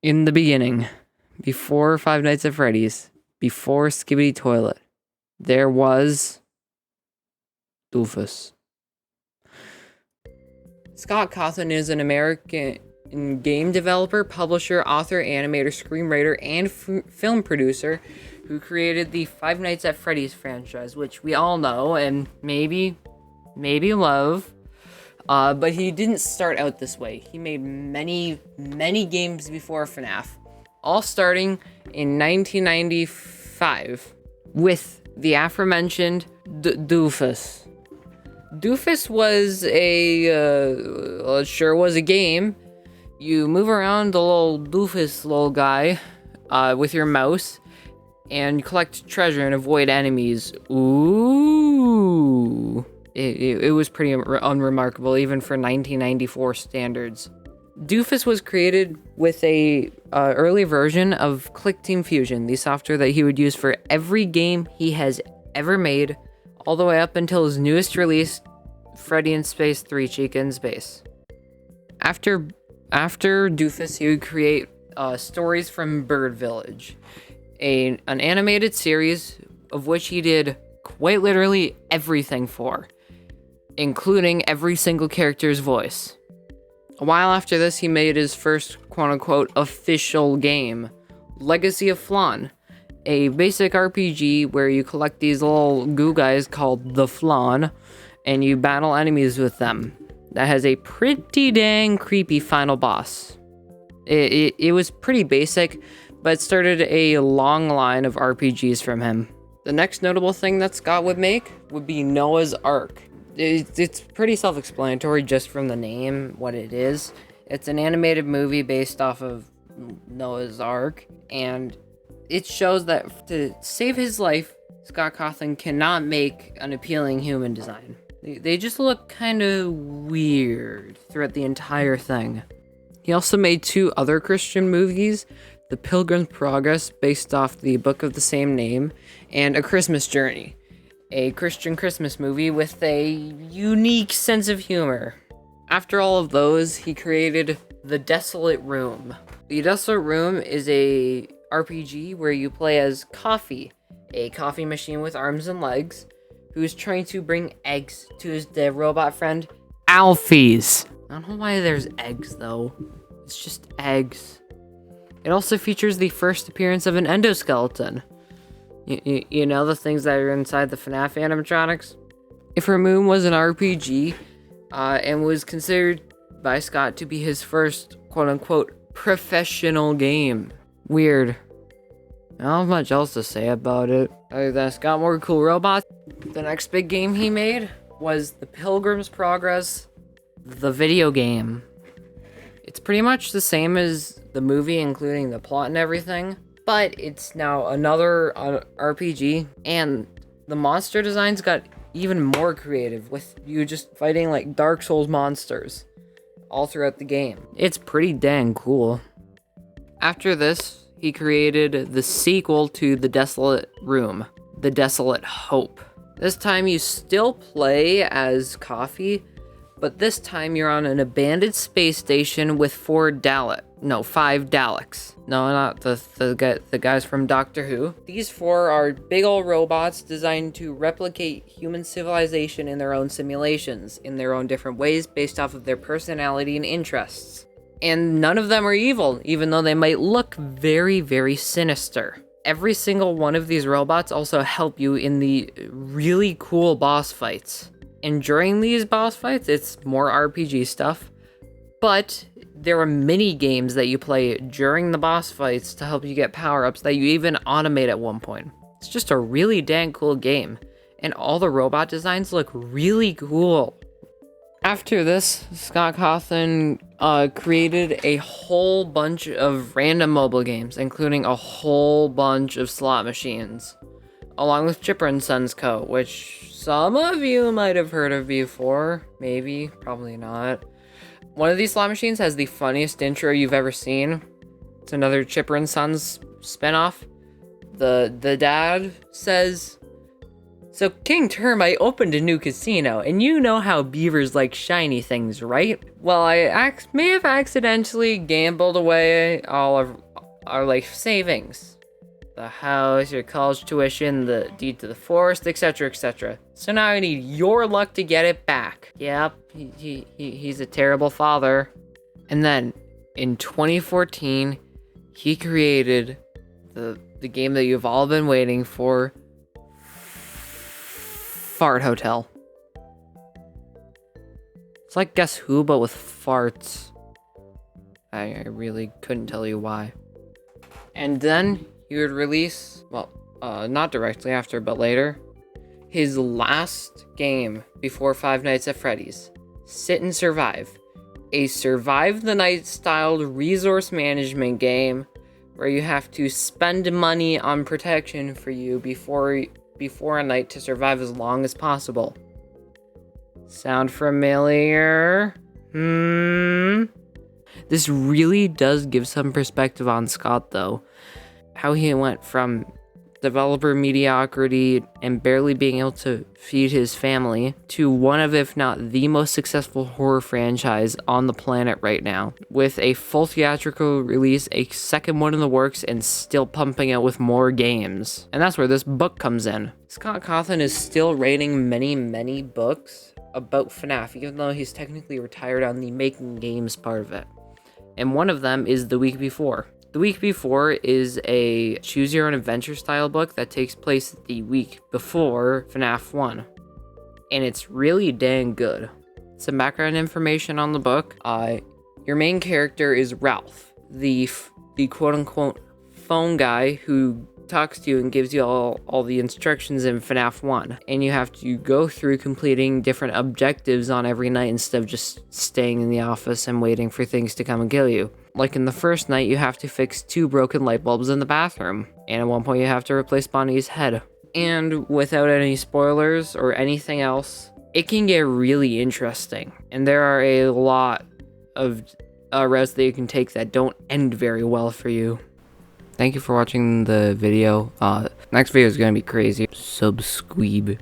In the beginning, before Five Nights at Freddy's, before Skibidi Toilet, there was Doofus. Scott Cawthon is an American game developer, publisher, author, animator, screenwriter, and film producer who created the Five Nights at Freddy's franchise, which we all know and maybe love. But he didn't start out this way. He made many games before FNaF, all starting in 1995 with the aforementioned Doofus. Doofus was was a game. You move around the little little guy with your mouse and collect treasure and avoid enemies. Ooh. It was pretty unremarkable, even for 1994 standards. Doofus was created with a early version of Click Team Fusion, the software that he would use for every game he has ever made, all the way up until his newest release, Freddy in Space 3 Chica in Space. After Doofus, he would create stories from Bird Village, an animated series of which he did quite literally everything for, including every single character's voice. A while after this, he made his first quote-unquote official game, Legacy of Flan, a basic RPG where you collect these little goo guys called the Flan, and you battle enemies with them. That has a pretty dang creepy final boss. It was pretty basic, but it started a long line of RPGs from him. The next notable thing that Scott would make would be Noah's Ark. It's pretty self-explanatory just from the name, what it is. It's an animated movie based off of Noah's Ark, and it shows that to save his life, Scott Cawthon cannot make an appealing human design. They just look kind of weird throughout the entire thing. He also made 2 other Christian movies, The Pilgrim's Progress, based off the book of the same name, and A Christmas Journey, a Christian Christmas movie with a unique sense of humor. After all of those, he created The Desolate Room. The Desolate Room is a RPG where you play as Coffee, a coffee machine with arms and legs, who is trying to bring eggs to his dead robot friend, Alfie's. I don't know why there's eggs, though. It's just eggs. It also features the first appearance of an endoskeleton. You know, the things that are inside the FNaF animatronics? If Room was an RPG, and was considered by Scott to be his first quote-unquote professional game. Weird. I don't have much else to say about it. Other than it's got more cool robots. The next big game he made was The Pilgrim's Progress, the video game. It's pretty much the same as the movie, including the plot and everything, but it's now another RPG, and the monster designs got even more creative, with you just fighting like Dark Souls monsters all throughout the game. It's pretty dang cool. After this, he created the sequel to The Desolate Room, The Desolate Hope. This time you still play as Coffee, but this time you're on an abandoned space station with 5 Daleks. No, not the guys from Doctor Who. These 4 are big old robots designed to replicate human civilization in their own simulations, in their own different ways based off of their personality and interests. And none of them are evil, even though they might look very, very sinister. Every single one of these robots also help you in the really cool boss fights. And during these boss fights, it's more RPG stuff, but there are mini games that you play during the boss fights to help you get power-ups that you even automate at one point. It's just a really dang cool game, and all the robot designs look really cool. After this, Scott Cawthon created a whole bunch of random mobile games, including a whole bunch of slot machines, along with Chipper and Sons Co., which some of you might have heard of before. Maybe, probably not. One of these slot machines has the funniest intro you've ever seen. It's another Chipper and Sons spinoff. The dad says, So King Termite opened a new casino, and you know how beavers like shiny things, right? Well, I may have accidentally gambled away all of our life savings. The house, your college tuition, the deed to the forest, etc, etc. So now I need your luck to get it back. Yep, he's a terrible father. And then, in 2014, he created the game that you've all been waiting for, Fart Hotel. It's like Guess Who, but with farts. I really couldn't tell you why. And then he would release, well, not directly after, but later, his last game before Five Nights at Freddy's, Sit and Survive. A Survive the Night styled resource management game where you have to spend money on protection for you before a night to survive as long as possible. Sound familiar? This really does give some perspective on Scott, though. How he went from developer mediocrity and barely being able to feed his family to one of, if not the most successful horror franchise on the planet right now, with a full theatrical release, a second one in the works, and still pumping out with more games. And that's where this book comes in. Scott Cawthon is still writing many books about FNaF, even though he's technically retired on the making games part of it. And one of them is The Week Before. The Week Before is a choose your own adventure style book that takes place the week before FNaF 1. And it's really dang good. Some background information on the book. Your main character is Ralph, the quote unquote phone guy who talks to you and gives you all the instructions in FNaF 1. And you have to go through completing different objectives on every night instead of just staying in the office and waiting for things to come and kill you. Like in the first night, you have to fix 2 broken light bulbs in the bathroom. And at one point, you have to replace Bonnie's head. And without any spoilers or anything else, it can get really interesting. And there are a lot of routes that you can take that don't end very well for you. Thank you for watching the video. Next video is going to be crazy. Subscribe.